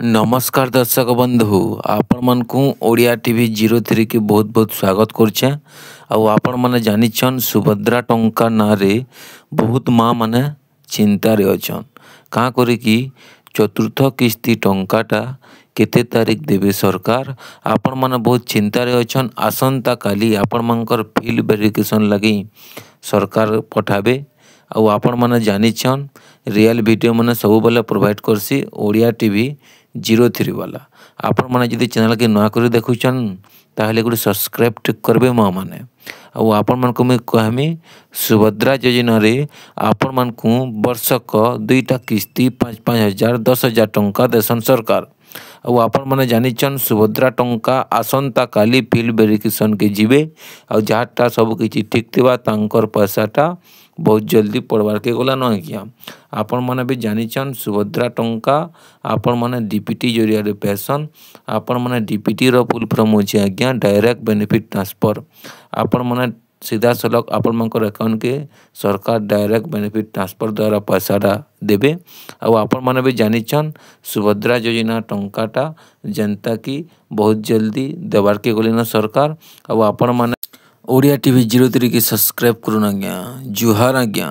नमस्कार दर्शक बंधु आपण मन को ओडिया टीवी 03 की बहुत बहुत स्वागत करछे। आपण माने जानिछन सुभद्रा टंका ना रे बहुत माँ माने चिंता रे अछन का करे कि चतुर्थ किस्ती टंकाटा केते तारीख देवे सरकार। आपण माने बहुत चिंता रे अछन। आसंता काली आपण मानकर फील्ड वेरिफिकेशन लगी सरकार पठाबे। आपण माने जानिछन रियल वीडियो माने सब बेले प्रोवाइड करसी ओडिया टीवी 03 वाला। आपण माने जदि चैनल के नया करी देखुछन ताहले गुडी सब्सक्राइब टिक करबे मां माने। आपण मन को मैं कहमी सुभद्रा योजना रे आपण मन को वर्षक दुईटा किस्ती 5-5 हजार 10 हजार टंका देसन सरकार। आपण माने जानिछन सुभद्रा टंका आसंता काली फील्ड वेरिफिकेशन के जीवे जहाँटा सब किछि ठीक थिबा तांकर पैसाटा बहुत जल्दी पड़वार के गला न किया। आपण माने भी जानिछन सुभद्रा टंका आपण माने डीपीटी जरिया रे पैसन। आपण माने डीपीटी रो फुल फॉर्म होछि आज्ञा डायरेक्ट बेनिफिट ट्रांसफर। आपण माने सीधा सलग आपण मानकर अकाउंट के सरकार डायरेक्ट बेनिफिट ट्रांसफर द्वारा पैसाटा देबे। आपण माने भी जानिछन सुभद्रा योजना टंकाटा जनता की बहुत जल्दी देवार के गलिन सरकार। आपण माने ओडिया टीवी 03 की सब्सक्राइब करूँ आज्ञा। जुहार आज्ञा।